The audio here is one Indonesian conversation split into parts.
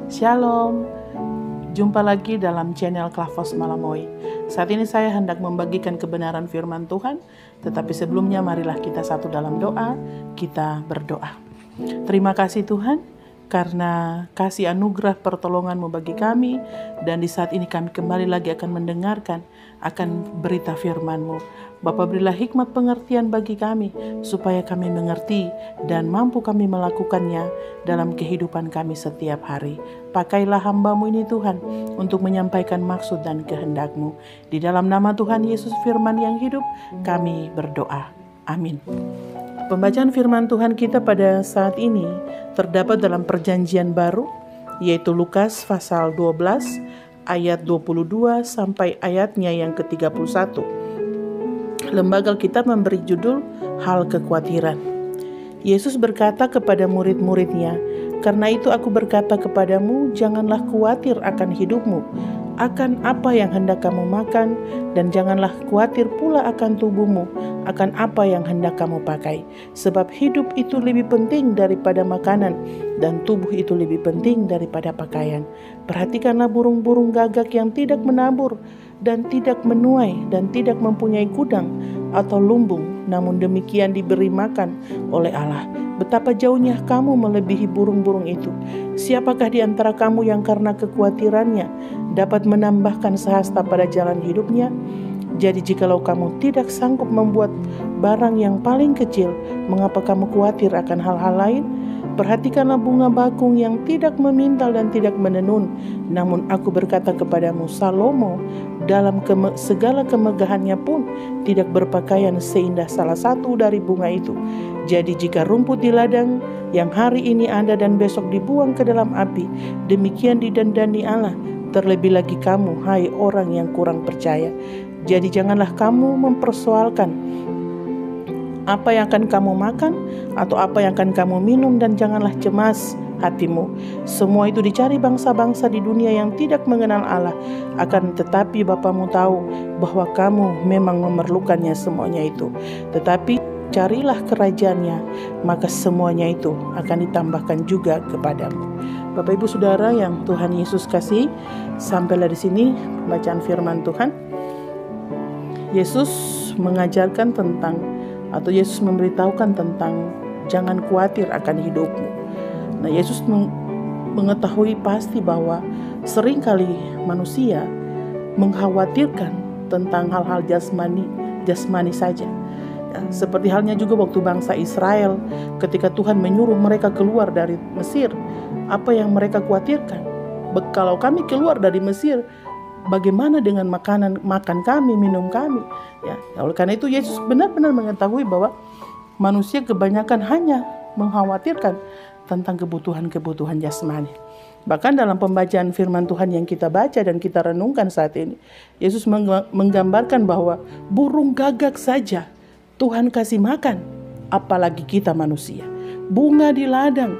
Shalom, jumpa lagi dalam channel Klavos Malamoy. Saat ini saya hendak membagikan kebenaran firman Tuhan, tetapi sebelumnya marilah kita satu dalam doa, kita berdoa. Terima kasih Tuhan, karena kasih anugerah pertolongan-Mu bagi kami, dan di saat ini kami kembali lagi akan mendengarkan akan berita firman-Mu. Bapa, berilah hikmat pengertian bagi kami, supaya kami mengerti dan mampu kami melakukannya dalam kehidupan kami setiap hari. Pakailah hamba-Mu ini Tuhan, untuk menyampaikan maksud dan kehendak-Mu. Di dalam nama Tuhan Yesus firman yang hidup, kami berdoa. Amin. Pembacaan firman Tuhan kita pada saat ini terdapat dalam perjanjian baru, yaitu Lukas pasal 12 ayat 22 sampai ayatnya yang ke-31. Lembaga Alkitab memberi judul Hal Kekhawatiran. Yesus berkata kepada murid-muridnya, "Karena itu aku berkata kepadamu, janganlah khawatir akan hidupmu, akan apa yang hendak kamu makan, dan janganlah khawatir pula akan tubuhmu, akan apa yang hendak kamu pakai. Sebab hidup itu lebih penting daripada makanan, dan tubuh itu lebih penting daripada pakaian. Perhatikanlah burung-burung gagak yang tidak menabur, dan tidak menuai, dan tidak mempunyai gudang atau lumbung, namun demikian diberi makan oleh Allah. Betapa jauhnya kamu melebihi burung-burung itu. Siapakah di antara kamu yang karena kekhawatirannya dapat menambahkan sehasta pada jalan hidupnya? Jadi jikalau kamu tidak sanggup membuat barang yang paling kecil, mengapa kamu khawatir akan hal-hal lain? Perhatikanlah bunga bakung yang tidak memintal dan tidak menenun. Namun aku berkata kepadamu, Salomo dalam segala kemegahannya pun tidak berpakaian seindah salah satu dari bunga itu. Jadi jika rumput di ladang yang hari ini ada dan besok dibuang ke dalam api, demikian didandani Allah. Terlebih lagi kamu, hai orang yang kurang percaya. Jadi janganlah kamu mempersoalkan apa yang akan kamu makan atau apa yang akan kamu minum, dan janganlah cemas hatimu. Semua itu dicari bangsa-bangsa di dunia yang tidak mengenal Allah. Akan tetapi Bapamu tahu bahwa kamu memang memerlukannya semuanya itu. Tetapi carilah kerajaannya, maka semuanya itu akan ditambahkan juga kepadamu. Bapak Ibu Saudara yang Tuhan Yesus kasih, sampailah di sini bacaan firman Tuhan. Yesus mengajarkan tentang, atau Yesus memberitahukan tentang jangan khawatir akan hidupmu. Nah, Yesus mengetahui pasti bahwa seringkali manusia mengkhawatirkan tentang hal-hal jasmani saja. Ya, seperti halnya juga waktu bangsa Israel ketika Tuhan menyuruh mereka keluar dari Mesir. Apa yang mereka khawatirkan? Kalau kami keluar dari Mesir, bagaimana dengan makan kami, minum kami? Ya, oleh karena itu Yesus benar-benar mengetahui bahwa manusia kebanyakan hanya mengkhawatirkan tentang kebutuhan-kebutuhan jasmani. Bahkan dalam pembacaan firman Tuhan yang kita baca dan kita renungkan saat ini, Yesus menggambarkan bahwa burung gagak saja Tuhan kasih makan, apalagi kita manusia. Bunga di ladang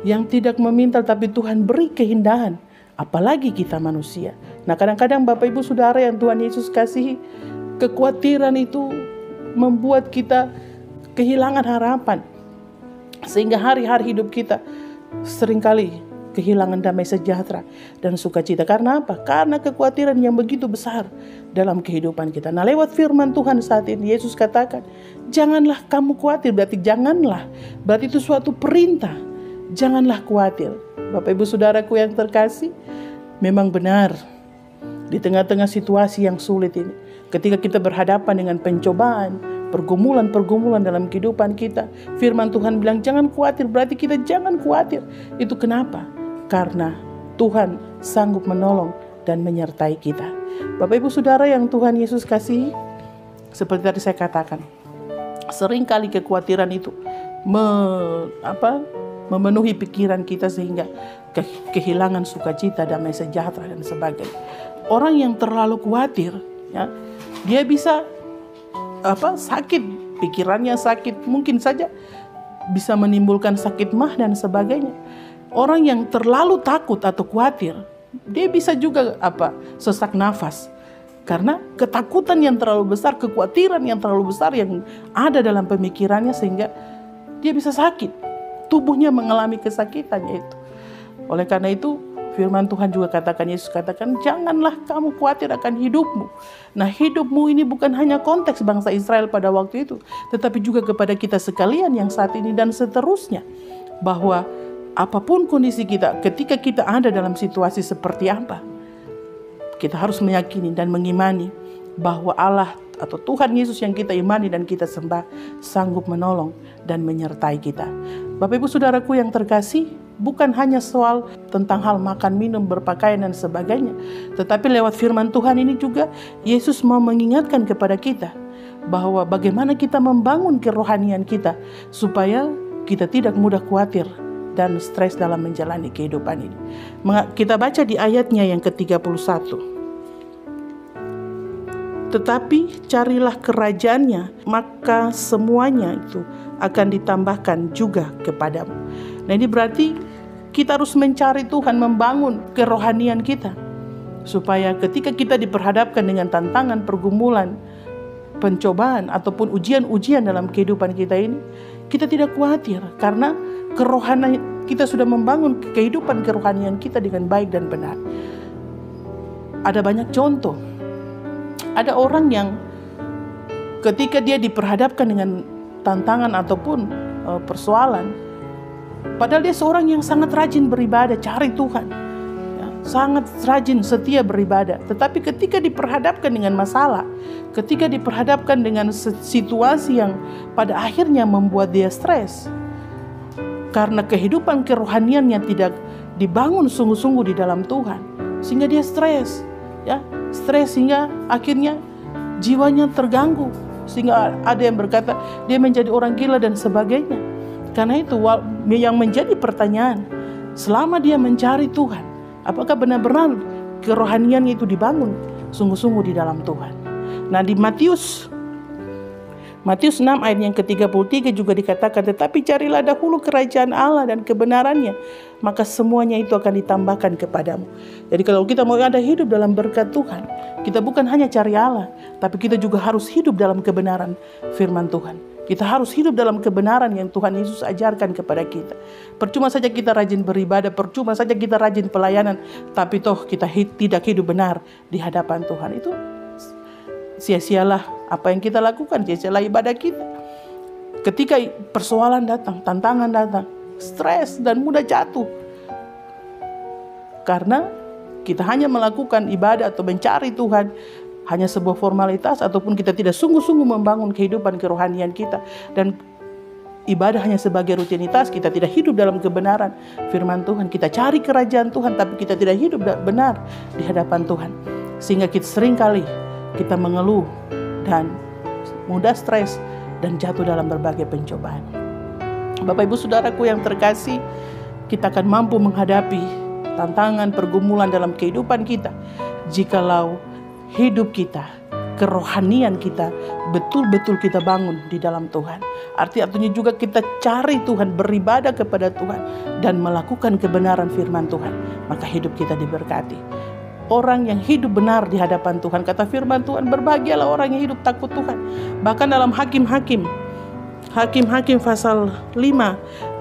yang tidak memintal tapi Tuhan beri keindahan, apalagi kita manusia. Nah, kadang-kadang Bapak Ibu Saudara yang Tuhan Yesus kasihi, kekhawatiran itu membuat kita kehilangan harapan, sehingga hari-hari hidup kita seringkali kehilangan damai sejahtera dan sukacita. Karena apa? Karena kekhawatiran yang begitu besar dalam kehidupan kita. Nah, lewat firman Tuhan saat ini Yesus katakan, janganlah kamu khawatir. Berarti itu suatu perintah. Janganlah khawatir. Bapak Ibu Saudaraku yang terkasih, memang benar di tengah-tengah situasi yang sulit ini, ketika kita berhadapan dengan pencobaan, pergumulan dalam kehidupan kita, firman Tuhan bilang jangan khawatir, berarti kita jangan khawatir. Itu kenapa? Karena Tuhan sanggup menolong dan menyertai kita. Bapak Ibu Saudara yang Tuhan Yesus kasihi, seperti tadi saya katakan, seringkali kekhawatiran itu memenuhi pikiran kita sehingga kehilangan sukacita, damai sejahtera dan sebagainya. Orang yang terlalu khawatir, ya, dia bisa sakit, pikirannya sakit, mungkin saja bisa menimbulkan sakit mah dan sebagainya. Orang yang terlalu takut atau khawatir, dia bisa juga sesak nafas, karena ketakutan yang terlalu besar, kekhawatiran yang terlalu besar yang ada dalam pemikirannya, sehingga dia bisa sakit, tubuhnya mengalami kesakitannya itu. Oleh karena itu, Firman Tuhan juga katakan, Yesus katakan, janganlah kamu khawatir akan hidupmu. Nah, hidupmu ini bukan hanya konteks bangsa Israel pada waktu itu, tetapi juga kepada kita sekalian yang saat ini dan seterusnya. Bahwa apapun kondisi kita, ketika kita ada dalam situasi seperti apa, kita harus meyakini dan mengimani bahwa Allah atau Tuhan Yesus yang kita imani dan kita sembah sanggup menolong dan menyertai kita. Bapak Ibu Saudaraku yang terkasih, bukan hanya soal tentang hal makan, minum, berpakaian dan sebagainya, tetapi lewat firman Tuhan ini juga Yesus mau mengingatkan kepada kita bahwa bagaimana kita membangun kerohanian kita supaya kita tidak mudah khawatir dan stres dalam menjalani kehidupan ini. Kita baca di ayatnya yang ke-31. Tetapi carilah kerajaannya, maka semuanya itu akan ditambahkan juga kepadamu. Nah, ini berarti kita harus mencari Tuhan, membangun kerohanian kita. Supaya ketika kita diperhadapkan dengan tantangan, pergumulan, pencobaan, ataupun ujian-ujian dalam kehidupan kita ini, kita tidak khawatir. Karena kerohanian kita sudah membangun kehidupan kerohanian kita dengan baik dan benar. Ada banyak contoh. Ada orang yang ketika dia diperhadapkan dengan tantangan ataupun persoalan, padahal dia seorang yang sangat rajin beribadah, cari Tuhan, ya, sangat rajin, setia beribadah. Tetapi ketika diperhadapkan dengan masalah, ketika diperhadapkan dengan situasi yang pada akhirnya membuat dia stres, karena kehidupan kerohaniannya tidak dibangun sungguh-sungguh di dalam Tuhan, sehingga dia stres, ya. Stres sehingga akhirnya jiwanya terganggu, sehingga ada yang berkata dia menjadi orang gila dan sebagainya. Karena itu yang menjadi pertanyaan, selama dia mencari Tuhan, apakah benar-benar kerohaniannya itu dibangun sungguh-sungguh di dalam Tuhan? Nah, di Matius 6 ayat yang ke-33 juga dikatakan, tetapi carilah dahulu kerajaan Allah dan kebenarannya, maka semuanya itu akan ditambahkan kepadamu. Jadi kalau kita mau ada hidup dalam berkat Tuhan, kita bukan hanya cari Allah, tapi kita juga harus hidup dalam kebenaran firman Tuhan. Kita harus hidup dalam kebenaran yang Tuhan Yesus ajarkan kepada kita. Percuma saja kita rajin beribadah, percuma saja kita rajin pelayanan, tapi toh kita tidak hidup benar di hadapan Tuhan. Itu sia-sialah apa yang kita lakukan, sia-sialah ibadah kita. Ketika persoalan datang, tantangan datang, stres dan mudah jatuh. Karena kita hanya melakukan ibadah atau mencari Tuhan hanya sebuah formalitas, ataupun kita tidak sungguh-sungguh membangun kehidupan kerohanian kita. Dan ibadah hanya sebagai rutinitas, kita tidak hidup dalam kebenaran firman Tuhan. Kita cari kerajaan Tuhan, tapi kita tidak hidup benar di hadapan Tuhan. Sehingga kita seringkali kita mengeluh dan mudah stres dan jatuh dalam berbagai pencobaan. Bapak Ibu Saudaraku yang terkasih, kita akan mampu menghadapi tantangan pergumulan dalam kehidupan kita jikalau hidup kita, kerohanian kita betul-betul kita bangun di dalam Tuhan. Artinya juga kita cari Tuhan, beribadah kepada Tuhan dan melakukan kebenaran firman Tuhan, maka hidup kita diberkati. Orang yang hidup benar di hadapan Tuhan, kata firman Tuhan, berbahagialah orang yang hidup takut Tuhan. Bahkan dalam Hakim-Hakim pasal 5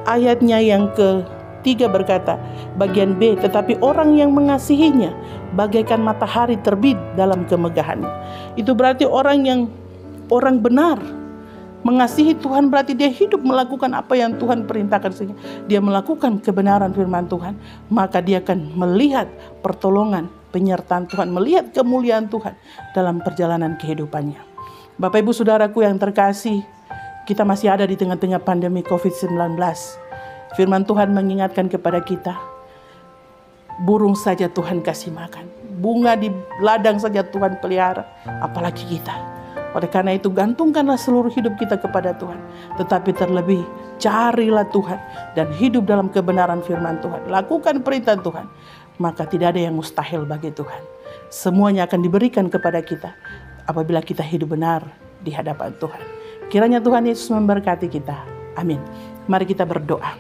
ayatnya yang ke-3 berkata, bagian B, tetapi orang yang mengasihinya bagaikan matahari terbit dalam kemegahannya. Itu berarti orang benar mengasihi Tuhan, berarti dia hidup melakukan apa yang Tuhan perintahkan, sehingga dia melakukan kebenaran firman Tuhan, maka dia akan melihat pertolongan, penyertaan Tuhan, melihat kemuliaan Tuhan dalam perjalanan kehidupannya. Bapak Ibu Saudaraku yang terkasih, kita masih ada di tengah-tengah pandemi COVID-19. Firman Tuhan mengingatkan kepada kita, burung saja Tuhan kasih makan, bunga di ladang saja Tuhan pelihara, apalagi kita. Oleh karena itu, gantungkanlah seluruh hidup kita kepada Tuhan. Tetapi terlebih, carilah Tuhan dan hidup dalam kebenaran firman Tuhan. Lakukan perintah Tuhan, maka tidak ada yang mustahil bagi Tuhan. Semuanya akan diberikan kepada kita apabila kita hidup benar di hadapan Tuhan. Kiranya Tuhan Yesus memberkati kita. Amin. Mari kita berdoa.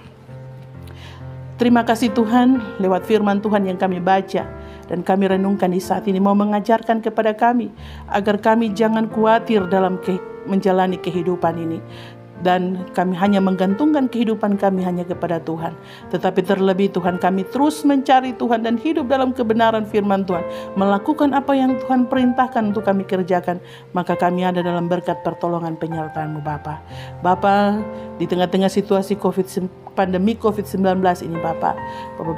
Terima kasih Tuhan, lewat firman Tuhan yang kami baca dan kami renungkan di saat ini, mau mengajarkan kepada kami agar kami jangan khawatir dalam menjalani kehidupan ini. dan kami hanya menggantungkan kehidupan kami hanya kepada Tuhan. Tetapi terlebih Tuhan, kami terus mencari Tuhan dan hidup dalam kebenaran firman Tuhan, melakukan apa yang Tuhan perintahkan untuk kami kerjakan, maka kami ada dalam berkat pertolongan penyertaan-Mu Bapa. Bapa, di tengah-tengah situasi pandemi COVID-19 ini Bapa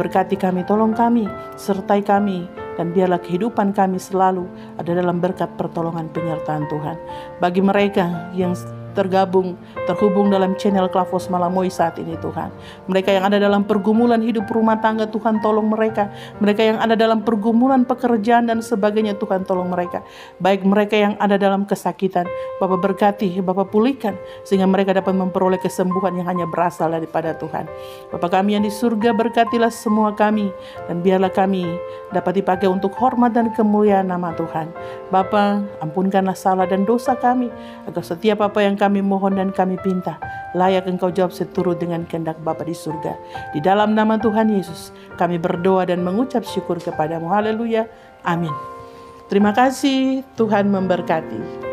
berkati kami, tolong kami, sertai kami, dan biarlah kehidupan kami selalu ada dalam berkat pertolongan penyertaan Tuhan. Bagi mereka yang terhubung dalam channel Klavos Malamoy saat ini Tuhan, mereka yang ada dalam pergumulan hidup rumah tangga, Tuhan tolong mereka. Mereka yang ada dalam pergumulan pekerjaan dan sebagainya, Tuhan tolong mereka. Baik mereka yang ada dalam kesakitan, Bapa berkati, Bapa pulihkan, sehingga mereka dapat memperoleh kesembuhan yang hanya berasal daripada Tuhan. Bapa kami yang di surga, berkatilah semua kami, dan biarlah kami dapat dipakai untuk hormat dan kemuliaan nama Tuhan. Bapa, ampunkanlah salah dan dosa kami, agar setiap apa yang kami mohon dan kami pinta, layak Engkau jawab seturut dengan kehendak Bapa di surga. Di dalam nama Tuhan Yesus, kami berdoa dan mengucap syukur kepada-Mu. Haleluya. Amin. Terima kasih, Tuhan memberkati.